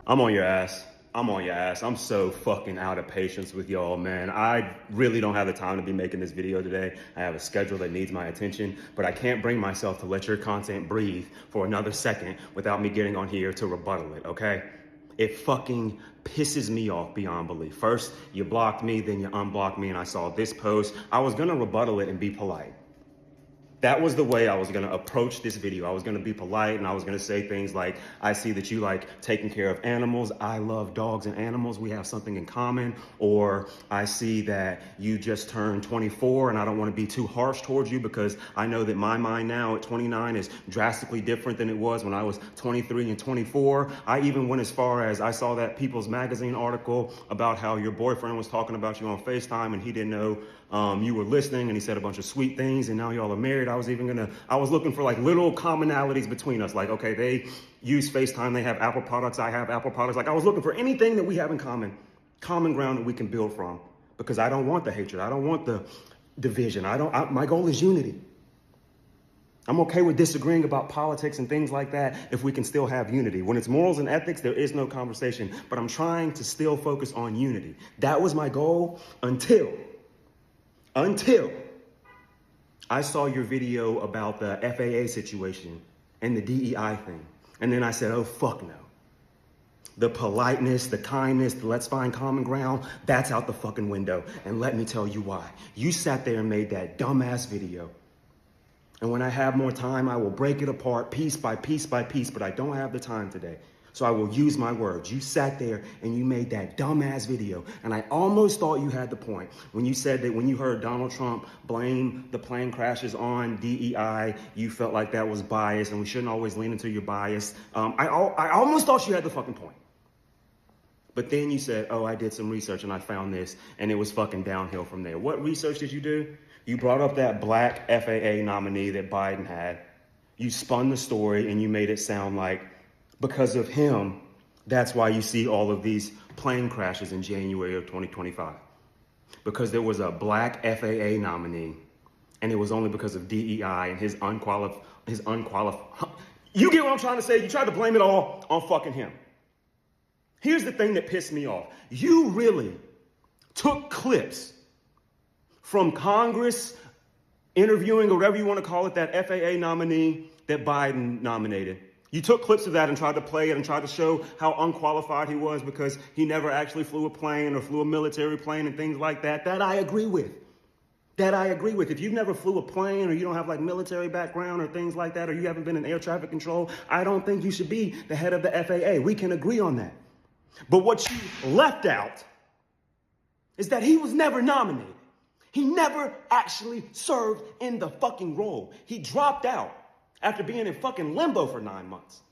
I'm on your ass. I'm on your ass. I'm so fucking out of patience with y'all, man. I really don't have the time to be making this video today. I have a schedule that needs my attention, but I can't bring myself to let your content breathe for another second without me getting on here to rebuttal it, okay? It fucking pisses me off beyond belief. First, you blocked me, then you unblocked me, and I saw this post. I was gonna rebuttal it and be polite. That was the way I was going to approach this video. I was going to be polite and I was going to say things like, I see that you like taking care of animals. I love dogs and animals. We have something in common. Or I see that you just turned 24 and I don't want to be too harsh towards you because I know that my mind now at 29 is drastically different than it was when I was 23 and 24. I even went as far as I saw that People's Magazine article about how your boyfriend was talking about you on FaceTime and he didn't know you were listening and he said a bunch of sweet things and now y'all are married. I was looking for like little commonalities between us. Like, okay, they use FaceTime, they have Apple products, I have Apple products. Like I was looking for anything that we have in common ground that we can build from because I don't want the hatred. I don't want the division. My goal is unity. I'm okay with disagreeing about politics and things like that if we can still have unity. When it's morals and ethics, there is no conversation, but I'm trying to still focus on unity. That was my goal until I saw your video about the FAA situation and the DEI thing. And then I said, oh, fuck no. The politeness, the kindness, the let's find common ground, that's out the fucking window. And let me tell you why. You sat there and made that dumbass video. And when I have more time, I will break it apart piece by piece by piece, but I don't have the time today. So I will use my words. You sat there and you made that dumbass video. And I almost thought you had the point when you said that when you heard Donald Trump blame the plane crashes on DEI, you felt like that was bias and we shouldn't always lean into your bias. I almost thought you had the fucking point. But then you said, oh, I did some research and I found this and it was fucking downhill from there. What research did you do? You brought up that black FAA nominee that Biden had. You spun the story and you made it sound like because of him, that's why you see all of these plane crashes in January of 2025. Because there was a black FAA nominee, and it was only because of DEI and his unqualified. You get what I'm trying to say? You tried to blame it all on fucking him. Here's the thing that pissed me off. You really took clips from Congress interviewing, or whatever you want to call it, that FAA nominee that Biden nominated. You took clips of that and tried to play it and tried to show how unqualified he was because he never actually flew a plane or flew a military plane and things like that. That I agree with. If you've never flew a plane or you don't have like military background or things like that, or you haven't been in air traffic control, I don't think you should be the head of the FAA. We can agree on that. But what you left out is that he was never nominated. He never actually served in the fucking role. He dropped out after being in fucking limbo for 9 months.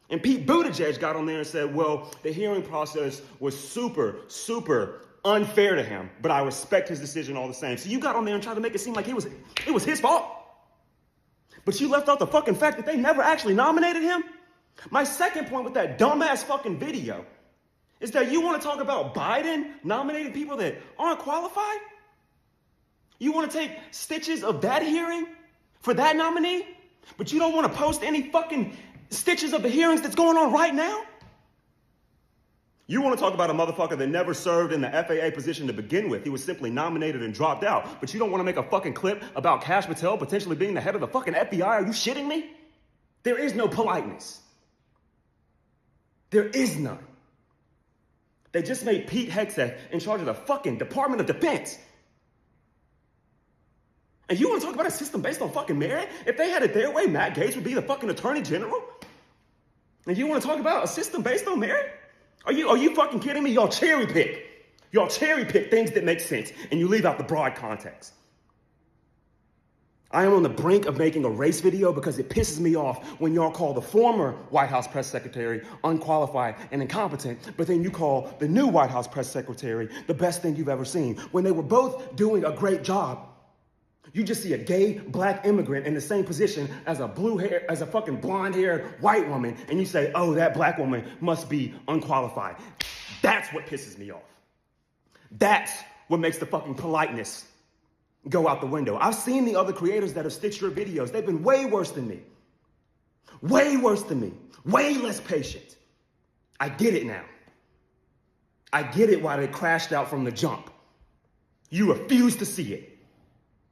And Pete Buttigieg got on there and said, well, the hearing process was super, super unfair to him, but I respect his decision all the same. So you got on there and tried to make it seem like it was his fault. But you left out the fucking fact that they never actually nominated him. My second point with that dumbass fucking video is that you want to talk about Biden nominating people that aren't qualified? You want to take stitches of that hearing for that nominee? But you don't want to post any fucking stitches of the hearings that's going on right now? You want to talk about a motherfucker that never served in the FAA position to begin with. He was simply nominated and dropped out. But you don't want to make a fucking clip about Kash Patel potentially being the head of the fucking FBI? Are you shitting me? There is no politeness. There is none. They just made Pete Hegseth in charge of the fucking Department of Defense. And you want to talk about a system based on fucking merit? If they had it their way, Matt Gaetz would be the fucking attorney general? And you want to talk about a system based on merit? Are you fucking kidding me? Y'all cherry pick. Y'all cherry pick things that make sense and you leave out the broad context. I am on the brink of making a race video because it pisses me off when y'all call the former White House press secretary unqualified and incompetent, but then you call the new White House press secretary the best thing you've ever seen when they were both doing a great job. You just see a gay black immigrant in the same position as a fucking blonde-haired white woman, and you say, oh, that black woman must be unqualified. That's what pisses me off. That's what makes the fucking politeness go out the window. I've seen the other creators that have stitched your videos. They've been way worse than me. Way worse than me. Way less patient. I get it now. I get it why they crashed out from the jump. You refuse to see it.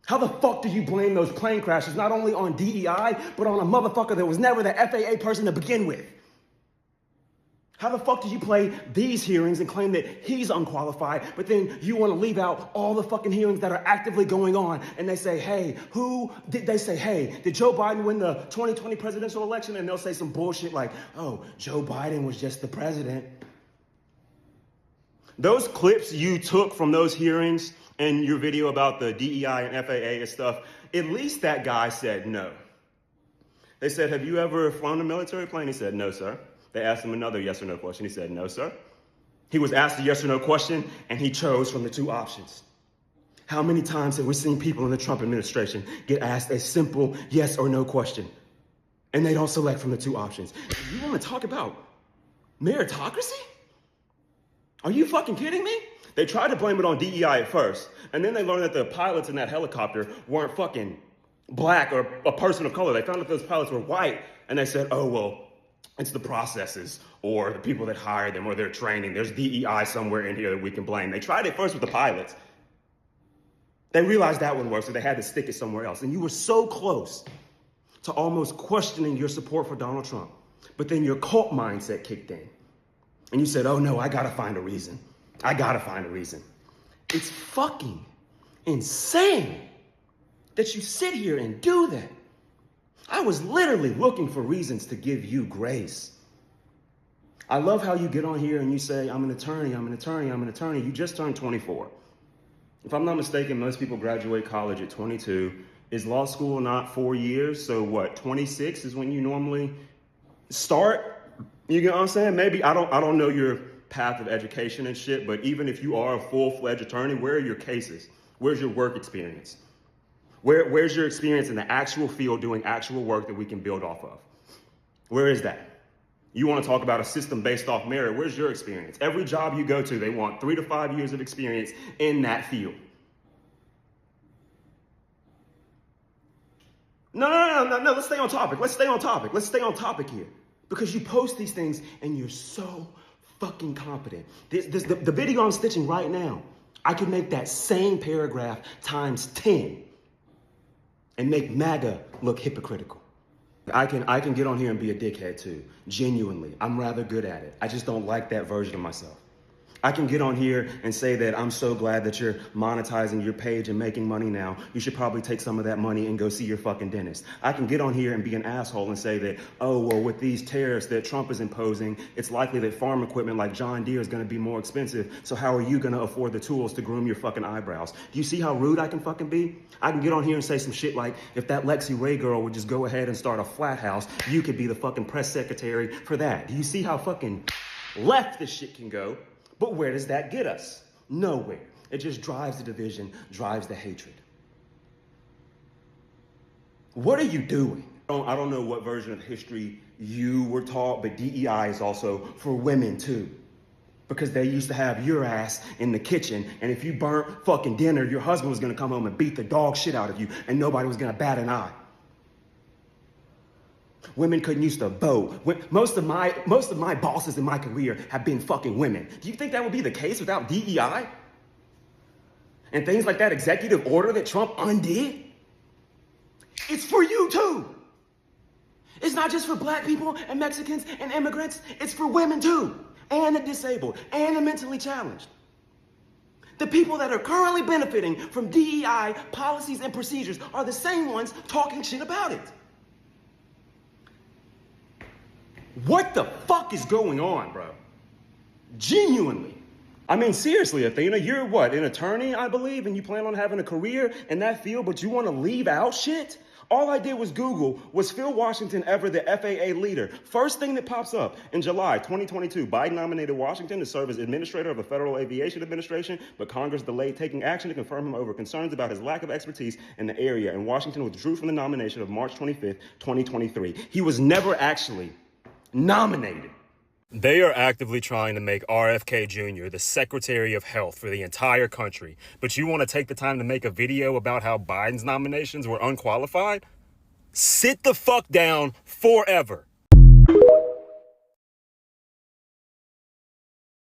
How the fuck do you blame those plane crashes not only on DEI, but on a motherfucker that was never the FAA person to begin with? How the fuck do you play these hearings and claim that he's unqualified, but then you want to leave out all the fucking hearings that are actively going on? And they say, hey, did Joe Biden win the 2020 presidential election? And they'll say some bullshit like, oh, Joe Biden was just the president. Those clips you took from those hearings and your video about the DEI and FAA and stuff, at least that guy said no. They said, have you ever flown a military plane? He said, no, sir. They asked him another yes or no question. He said, no, sir. He was asked a yes or no question, and he chose from the two options. How many times have we seen people in the Trump administration get asked a simple yes or no question, and they don't select from the two options? You want to talk about meritocracy? Are you fucking kidding me? They tried to blame it on DEI at first, and then they learned that the pilots in that helicopter weren't fucking black or a person of color. They found out those pilots were white, and they said, oh, well, it's the processes or the people that hired them or their training. There's DEI somewhere in here that we can blame. They tried it first with the pilots. They realized that wouldn't work, so they had to stick it somewhere else. And you were so close to almost questioning your support for Donald Trump. But then your cult mindset kicked in. And you said, oh no, I gotta find a reason. I gotta find a reason. It's fucking insane that you sit here and do that. I was literally looking for reasons to give you grace. I love how you get on here and you say, I'm an attorney, I'm an attorney, I'm an attorney. You just turned 24. If I'm not mistaken, most people graduate college at 22. Is law school not 4 years? So what, 26 is when you normally start? You get what I'm saying? Maybe, I don't know your path of education and shit, but even if you are a full-fledged attorney, where are your cases? Where's your work experience? Where's your experience in the actual field doing actual work that we can build off of? Where is that? You want to talk about a system based off merit. Where's your experience? Every job you go to, they want 3 to 5 years of experience in that field. No, let's stay on topic. Let's stay on topic here. Because you post these things and you're so fucking confident. The video I'm stitching right now, I could make that same paragraph times 10 and make MAGA look hypocritical. I can get on here and be a dickhead too, genuinely. I'm rather good at it. I just don't like that version of myself. I can get on here and say that I'm so glad that you're monetizing your page and making money now. You should probably take some of that money and go see your fucking dentist. I can get on here and be an asshole and say that, oh, well, with these tariffs that Trump is imposing, it's likely that farm equipment like John Deere is going to be more expensive. So how are you going to afford the tools to groom your fucking eyebrows? Do you see how rude I can fucking be? I can get on here and say some shit like, if that Lexi Ray girl would just go ahead and start a flat house, you could be the fucking press secretary for that. Do you see how fucking left this shit can go? But where does that get us? Nowhere. It just drives the division, drives the hatred. What are you doing? I don't know what version of history you were taught, but DEI is also for women too. Because they used to have your ass in the kitchen, and if you burnt fucking dinner, your husband was gonna come home and beat the dog shit out of you, and nobody was gonna bat an eye. Women couldn't use to vote. Most of my bosses in my career have been fucking women. Do you think that would be the case without DEI? And things like that executive order that Trump undid? It's for you too. It's not just for black people and Mexicans and immigrants. It's for women too, and the disabled, and the mentally challenged. The people that are currently benefiting from DEI policies and procedures are the same ones talking shit about it. What the fuck is going on, bro? Genuinely. I mean, seriously, Athena, you're what, an attorney, I believe, and you plan on having a career in that field, but you want to leave out shit? All I did was Google, was Phil Washington ever the FAA leader? First thing that pops up in July 2022, Biden nominated Washington to serve as administrator of the Federal Aviation Administration, but Congress delayed taking action to confirm him over concerns about his lack of expertise in the area, and Washington withdrew from the nomination of March 25th, 2023. He was never actually nominated. They are actively trying to make RFK Jr. the Secretary of Health for the entire country. But you want to take the time to make a video about how Biden's nominations were unqualified? Sit the fuck down forever.